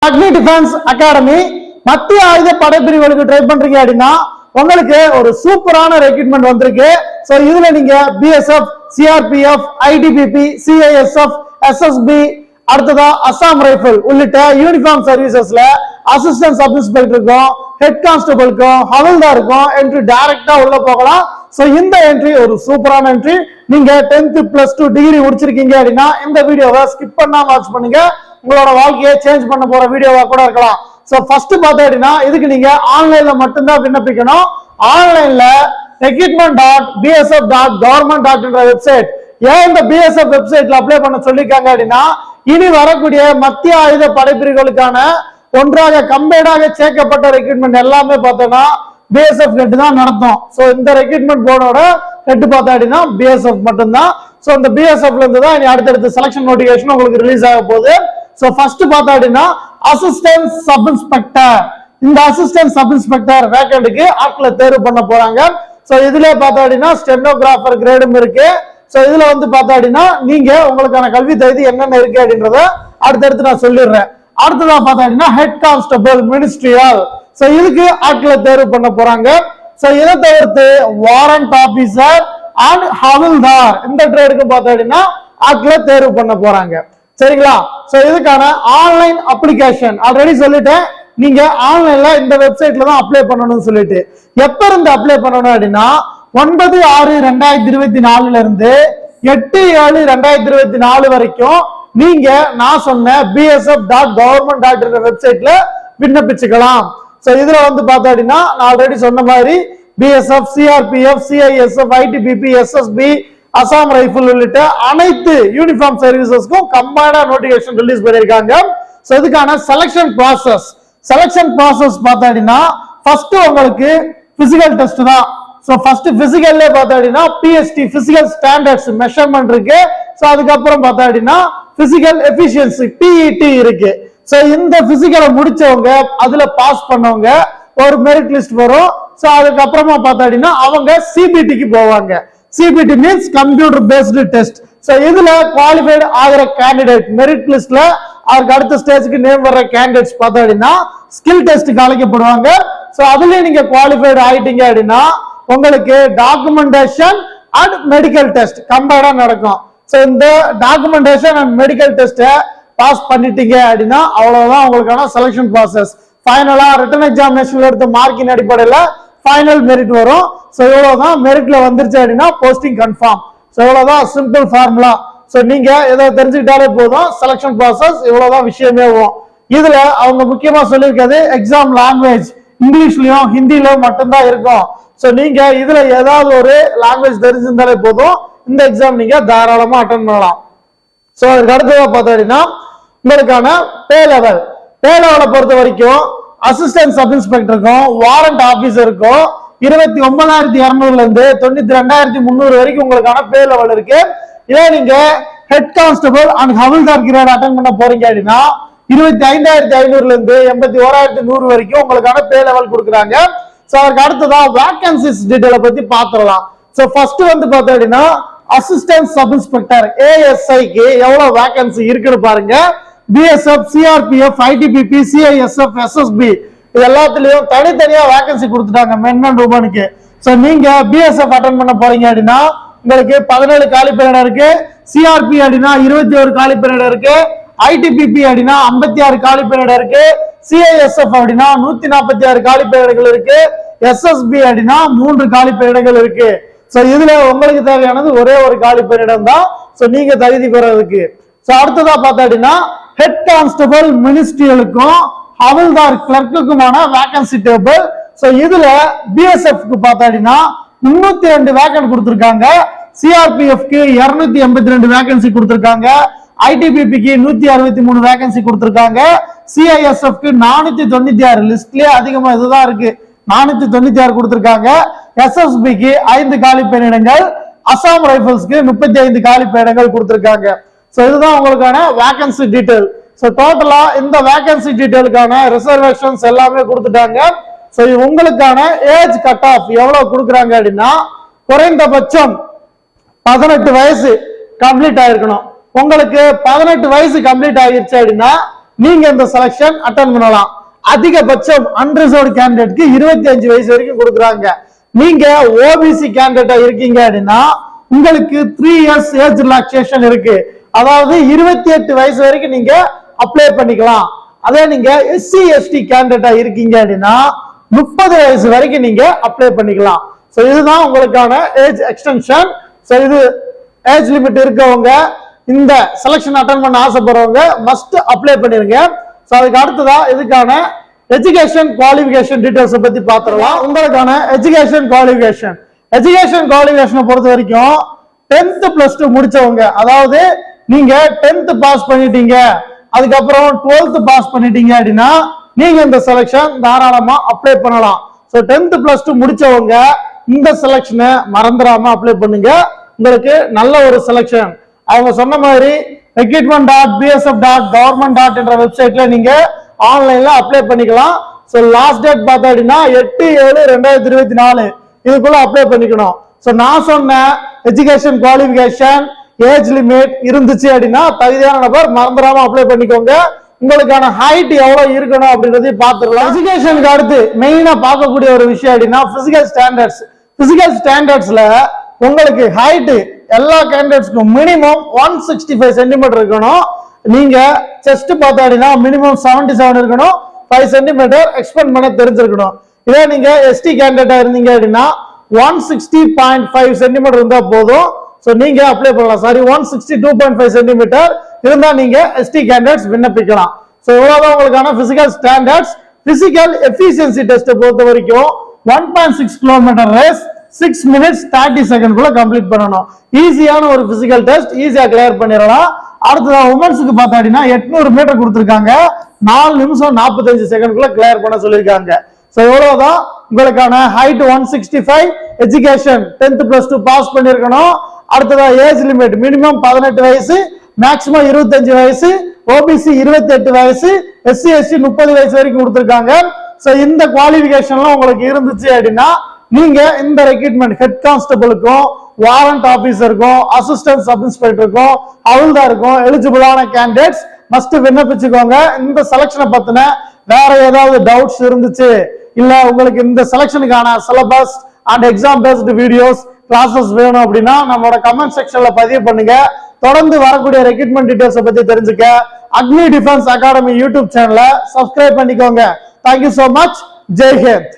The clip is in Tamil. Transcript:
அக்னி டிஃபென்ஸ் அகாடமி மத்திய ஆயுத படைப்பிரிவுகளுக்கு ட்ரை பண்றீங்க அப்படின்னா உங்களுக்கு ஒரு சூப்பரான ரெக்ரூட்மெண்ட் வந்திருக்கு. சோ இதுல நீங்க BSF, CRPF, ITBP, CISF, SSB, அடுத்ததா அசாம் ரைபிள் உள்ளிட்ட யூனிஃபார்ம் சர்வீசஸ்ல அசிஸ்டன்ட் சப் இன்ஸ்பெக்டருக்கும், ஹெட் கான்ஸ்டபிளுக்கும், ஹவல்தாருக்கும் என்ட்ரி டைரக்டா உள்ள போகலாம். சோ இந்த என்ட்ரி ஒரு சூப்பரான என்ட்ரி. நீங்க 10th +2 டிகிரி முடிச்சிருக்கீங்க அப்படின்னா இந்த வீடியோவை ஸ்கிப் பண்ணாம வாட்ச் பண்ணுங்க. உங்களோட வாழ்க்கையை சேஞ்ச் பண்ண போற வீடியோவா கூட இருக்கலாம். சோ ஃபர்ஸ்ட் பார்த்தா அப்படின்னா இதுக்கு நீங்க ஆன்லைன்ல மட்டும்தான் விண்ணப்பிக்கணும். ஆன்லைன்ல recruitment.bsf.government.in வெப்சைட். ஏன் இந்த பிஎஸ்எஃப் வெப்சைட்ல அப்ளை பண்ண சொல்லிருக்காங்க அப்படின்னா இனி வரக்கூடிய மத்திய ஆயுத படைப்பிரிவுகளுக்கான ஒன்றாக கம்பைனாக சேர்க்கப்பட்ட ரெக்ரூட்மெண்ட் எல்லாமே பார்த்தோம்னா பிஎஸ்எஃப் ஹெட் தான் நடத்தும். சோ இந்த ரெக்ரூட்மெண்ட் போர்டோட ஹெட் பார்த்தா அப்படின்னா பிஎஸ்எஃப் மட்டும்தான். சோ இந்த பிஎஸ்எஃப்ல இருந்து தான் இனி அடுத்தடுத்த செலக்ஷன் நோட்டிபிகேஷன் உங்களுக்கு ரிலீஸ் ஆக போகுது. சோ ஃபர்ஸ்ட் பார்த்தா அப்படின்னா அசிஸ்டன்ட் சப் இன்ஸ்பெக்டர். இந்த அசிஸ்டன்ட் சப் இன்ஸ்பெக்டர் வேக்கண்ட்க்கு ஆட்களை தேர்வு பண்ண போறாங்க. சோ இதுல பார்த்தா அப்படின்னா ஸ்டெனோகிராஃபர் கிரேடும் இருக்கு. சோ இதுல வந்து பார்த்தா அப்படின்னா நீங்க உங்களுக்கான கல்வி தகுதி என்னென்ன இருக்கு அப்படின்றத அடுத்தடுத்து நான் சொல்லிடுறேன். அடுத்ததா பார்த்தா அப்படின்னா ஹெட் கான்ஸ்டபிள் மினிஸ்ட்ரியல். சோ இதுக்கு ஆட்களை தேர்வு பண்ண போறாங்க. சோ இதை தவிர்த்து வாரண்ட் ஆபீசர் அண்ட் ஹவல்தார் இந்த ட்ரேடுக்கு பார்த்தா அப்படின்னா ஆட்களை தேர்வு பண்ண போறாங்க. சரிங்களா? சோ இதுக்கான ஆன்லைன் அப்ளிகேஷன் ஆல்ரெடி சொல்லிட்டேன். நீங்க ஆன்லைன்ல இந்த வெப்சைட்ல தான் அப்ளை பண்ணணும்னு சொல்லிட்டு எப்ப இருந்து அப்ளை பண்ணணும் அப்படின்னா 9/6/2024 இருந்து 8/7/2024 வரைக்கும் நீங்க நான் சொன்ன bsf.government.in வெப்சைட்ல விண்ணப்பிச்சுக்கலாம். சோ இதுல வந்து பார்த்தா அப்படின்னா நான் ஆல்ரெடி சொன்ன மாதிரி BSF, CRPF, CISF, ITBP, SSB, Assam rifle உள்ளிட்ட அனைத்து யூனிஃபார்ம் சர்வீசஸ்க்கும் கம்பைனா நோட்டிபிகேஷன் ரிலீஸ் பண்ணிருக்காங்க. சோ இதுக்கான செலக்ஷன் ப்ராசஸ் பார்த்தா அப்படின்னா ஃபர்ஸ்ட் உங்களுக்கு பிசிக்கல் டெஸ்ட் தான். சோ ஃபர்ஸ்ட் பிசிக்கல்ல பார்த்தா அப்படின்னா பிஎஸ்டி பிசிக்கல் ஸ்டாண்டர்ட்ஸ் மெஷர்மென்ட் இருக்கு. சோ அதுக்கப்புறம் பார்த்தா அப்படின்னா பிசிக்கல் எஃபிஷியன்சி பிஇடி இருக்கு. சோ இந்த பிசிக்கலை முடிச்சவங்க அதுல பாஸ் பண்ணவங்க ஒரு மெரிட் லிஸ்ட் வரும். சோ அதுக்கப்புறமா பார்த்தா அப்படின்னா அவங்க சிபிடிக்கு போவாங்க. CBT means computer based test. So இதுல குவாலிஃபைடு ஆகிற கேண்டிடேட் மெரிட் லிஸ்ட்ல அதுக்கு அடுத்த ஸ்டேஜ்க்கு நேம் வர்ற கேண்டிடேட்ஸ் பார்த்தா அப்படின்னா ஸ்கில் டெஸ்ட்க்கு அழைக்கப்படுவாங்க. சோ அதுலயே நீங்க குவாலிஃபைடு ஆயிட்டீங்க அப்படின்னா உங்களுக்கு டாக்குமெண்டேஷன் அண்ட் மெடிக்கல் டெஸ்ட் கம்பைனா நடக்கும். சோ இந்த documentation and medical test pass பண்ணிட்டீங்க அப்படின்னா அவ்வளவுதான் உங்களுக்கான செலக்ஷன் ப்ராசஸ். ஃபைனலா ரிட்டன் எக்ஸாமினேஷன்ல எடுத்த மார்க்கின் அடிப்படையில ஃபைனல் மெரிட் வரும். சோ இவ்வளவுதான் மெரிட்ல வந்துருச்சு அப்படின்னா போஸ்டிங் கன்ஃபார்ம். சோ இவ்வளவுதான் சிம்பிள் ஃபார்முலா. சோ நீங்க ஏதோ தெரிஞ்சுக்கிட்டாலே போதும் செலக்ஷன் ப்ராசஸ் இவ்வளவுதான் விஷயமே வரும். இதுல அவங்க முக்கியமா சொல்லியிருக்கிறது எக்ஸாம் லாங்குவேஜ் இங்கிலீஷ்லயும் ஹிந்திலயும் மட்டும்தான் இருக்கும். சோ நீங்க இதுல ஏதாவது ஒரு லாங்குவேஜ் தெரிஞ்சிருந்தாலே போதும் இந்த எக்ஸாம் நீங்க தாராளமா அட்டெண்ட் பண்ணலாம். சோ அதுக்கு அடுத்ததா பார்த்தா அப்படின்னா உங்களுக்கான பே லெவலை பொறுத்த வரைக்கும் அசிஸ்டன்ட் சப் இன்ஸ்பெக்டருக்கும் வாரண்ட் ஆபீசருக்கும் 29,200 இருந்து 92,300 வரைக்கும் உங்களுக்கான பே லெவல் இருக்கு. இதே நீங்க head constable and havildar grade attend பண்ண போறீங்க அப்படின்னா 25,500 இருந்து 81,100 வரைக்கும் உங்களுக்கான பே லெவல் கொடுக்குறாங்க. சோ அதுக்கு அடுத்ததா வேகன்சிஸ் டீடைலை பத்தி பாத்துறலாம். சோ ஃபர்ஸ்ட் வந்து பார்த்தா அப்படின்னா அசிஸ்டன்ட் சப் இன்ஸ்பெக்டர் ஏஎஸ்ஐக்கு எவ்வளவு வேகன்சி இருக்குன்னு பாருங்க. BSF, CRPF, ITBP, CISF, SSB இது எல்லாத்துலயும் தனித்தனியா வேகன்சி கொடுத்துட்டாங்க மென் அண்ட் உமனுக்கு. சோ நீங்க பிஎஸ்எஃப் அட்டெண்ட் பண்ண போறீங்க அப்படின்னா உங்களுக்கு 17 காலி பணியிடம் இருக்கு. சிஆர்பி அப்படின்னா 21 காலி பணியிடம் இருக்கு. ஐடிபிபி அப்படின்னா 56 காலி பணியிடம் இருக்கு. சிஐஎஸ்எஃப் அப்படின்னா 146 காலி பணியிடங்கள் இருக்கு. எஸ்எஸ்பி அப்படின்னா 3 காலி பணியிடங்கள் இருக்கு. சோ இதுல உங்களுக்கு தேவையானது ஒரே ஒரு காலி பணியிடம் தான். சோ நீங்க தகுதி பெறதுக்கு. சோ அடுத்ததா பார்த்தா அப்படின்னா ஹெட் கான்ஸ்டபிள் மினிஸ்ட்ரியலுக்கும் ஹவல்தார் கிளர்க்குக்குமான வேகன்சி டேபிள். சோ இதுல பிஎஸ்எஃப்க்கு பார்த்தா அப்படின்னா 302 வேகன்ட் கொடுத்திருக்காங்க. சிஆர்பிஎஃப்க்கு 282 வேகன்சி கொடுத்திருக்காங்க. ஐடிபிபிக்கு 163 வேகன்சி கொடுத்திருக்காங்க. சிஐஎஸ்எஃப்க்கு 496 லிஸ்ட்லயே அதிகமா இதுதான் இருக்கு 496 கொடுத்திருக்காங்க. எஸ்எஸ்பிக்கு 5 காலி பணியிடங்கள். அசாம் ரைபிள்ஸ்க்கு 35 காலி பணியிடங்கள் கொடுத்திருக்காங்க. சோ இதுதான் உங்களுக்கான வேகன்சி டீடைல். சோ டோட்டலா இந்த வேகன்சி டீடைலுக்கான ரிசர்வேஷன்ஸ் எல்லாமே கொடுத்துட்டாங்க. சோ உங்களுக்கான ஏஜ் கட் ஆஃப் எவ்வளவு கொடுக்குறாங்க அப்படின்னா குறைந்தபட்சம் 18 வயசு கம்ப்ளீட் ஆயிருக்கணும். உங்களுக்கு 18 வயசு கம்ப்ளீட் ஆகிருச்சு அப்படின்னா நீங்க இந்த செலக்ஷன் அட்டன் பண்ணலாம். அதிகபட்சம் அன்ரிசர்வ்டு கேண்டிடேட்க்கு 25 வயசு வரைக்கும் கொடுக்குறாங்க. நீங்க ஓபிசி கேண்டிடேட்டா இருக்கீங்க அப்படின்னா உங்களுக்கு 3 இயர்ஸ் ஏஜ் ரிலாக்சேஷன் இருக்கு. அதாவது 28 வயசு வரைக்கும் நீங்க அப்ளை பண்ணிக்கலாம். அதே நீங்க எஸ்சி எஸ்டி கேண்டிடேட்டா இருக்கீங்க அப்படின்னா 30 வயசு வரைக்கும் நீங்க அப்ளை பண்ணிக்கலாம். சோ இதுதான் உங்களுக்கான ஏஜ் எக்ஸ்டென்ஷன். சோ இது ஏஜ் லிமிட் இருக்கவங்க இந்த செலக்ஷன் அட்டன் பண்ண ஆசைப்படுறவங்க மஸ்ட் அப்ளை பண்ணிருங்க. சோ அதுக்கு அடுத்ததா இதுக்கான எஜுகேஷன் குவாலிஃபிகேஷன் டீடைல்ஸ் பத்தி பாத்துறலாம். உங்களுக்கான எஜுகேஷன் குவாலிஃபிகேஷனை பொறுத்த வரைக்கும் 10th + 2 முடிச்சவங்க, அதாவது நீங்க 10th பாஸ் பண்ணிட்டீங்க, அதுக்கப்புறம் 12th பாஸ் பண்ணிட்டீங்க அப்படின்னா நீங்க இந்த செலக்ஷன் தாராளமா அப்ளை பண்ணலாம். சோ 10th + 2 முடிச்சவங்க இந்த செலக்ஷனை மறந்துடாம அப்ளை பண்ணுங்க. உங்களுக்கு நல்ல ஒரு செலக்ஷன். அவங்க சொன்ன மாதிரி recruitment.bsf.government. என்ற வெப்சைட்ல நீங்க ஆன்லைன்ல அப்ளை பண்ணிக்கலாம். சோ லாஸ்ட் டேட் பார்த்தா அப்படின்னா 8/7/2024 இதுக்குள்ள அப்ளை பண்ணிக்கணும். சோ நான் சொன்ன எஜுகேஷன் குவாலிஃபிகேஷன் ஏஜ் லிமிட் இருந்துச்சு அப்படின்னா தகுதியான நபர் மறந்துடாம அப்ளை பண்ணிக்கோங்க. உங்களுக்கான ஹைட் எவ்வளவு இருக்கணும் அப்படின்றதையும் பார்த்துக்கலாம். எஜுகேஷனுக்கு அடுத்து மெயினா பார்க்கக்கூடிய ஒரு விஷயம் அப்படின்னா பிசிக்கல் ஸ்டாண்டர்ட்ஸ்ல உங்களுக்கு ஹைட் எல்லா கேண்டிடேட்ஸ்க்கும் மினிமம் 165 சென்டிமீட்டர் இருக்கணும். நீங்க செஸ்ட் பார்த்தா அப்படின்னா மினிமம் 77 இருக்கணும். 5 சென்டிமீட்டர் எக்ஸ்பெண்ட் பண்ண தெரிஞ்சிருக்கணும். இதே நீங்க எஸ்டி கேண்டிடேட்டா இருந்தீங்க அப்படின்னா 160.5 சென்டிமீட்டர் இருந்தா போதும். சோ நீங்க அப்ளை பண்ணலாம். சாரி 162.5 சென்டிமீட்டர் இருந்தா நீங்க எஸ்டி கேண்டிடேட்ஸ் விண்ணப்பிக்கலாம். சோ இவ்வளவுதான் உங்களுக்கான physical standards. Physical efficiency test பொறுத்த வரைக்கும் 1.6 கிலோமீட்டர் ரேஸ் 6 minutes 30 seconds குள்ள கம்ப்ளீட் பண்ணணும். ஈஸியான ஒரு பிசிக்கல் டெஸ்ட், ஈஸியா கிளியர் பண்ணிடலாம். அடுத்ததா உமன்ஸ்க்கு பார்த்தா அப்படின்னா 800 மீட்டர் கொடுத்திருக்காங்க, 4 நிமிஷம் 45 செகண்ட் குள்ள கிளியர் பண்ண சொல்லியிருக்காங்க. சோ இவ்வளவுதான் உங்களுக்கான ஹைட் 165, எஜுகேஷன் 10th + 2 பாஸ் பண்ணிருக்கணும். அடுத்ததா ஏஜ் லிமிட் மினிமம் 18 வயசு, மேக்ஸிமம் 25 வயசு, ஓபிசி 28 வயசு, எஸ்சி எஸ்டி 30 வயசு வரைக்கும் கொடுத்திருக்காங்க. சோ இந்த குவாலிஃபிகேஷன்லாம் உங்களுக்கு இருந்துச்சு அப்படின்னா நீங்க இந்த ரெக்ரூட்மெண்ட் ஹெட் கான்ஸ்டபிளுக்கும், வாரண்ட் ஆபீசருக்கும், அசிஸ்டன்ட் சப் இன்ஸ்பெக்டருக்கும், ஹவுல்தாருக்கும் எலிஜிபிளான கேண்டிடேட்ஸ் மஸ்ட் விண்ணப்பிச்சுக்கோங்க. இந்த செலக்ஷனை பத்தின வேற ஏதாவது டவுட்ஸ் இருந்துச்சு, இல்ல உங்களுக்கு இந்த செலக்ஷனுக்கான syllabus and exam based videos classes வேணும் அப்படின்னா நம்மளோட கமெண்ட் செக்ஷன்ல பதிவு பண்ணுங்க. தொடர்ந்து வரக்கூடிய ரெக்ரூட்மெண்ட் டீடைல்ஸ் பத்தி தெரிஞ்சுக்க அக்னி டிஃபென்ஸ் அகாடமி யூடியூப் சேனலை சப்ஸ்கிரைப் பண்ணிக்கோங்க. Thank you so much. Jai Hind.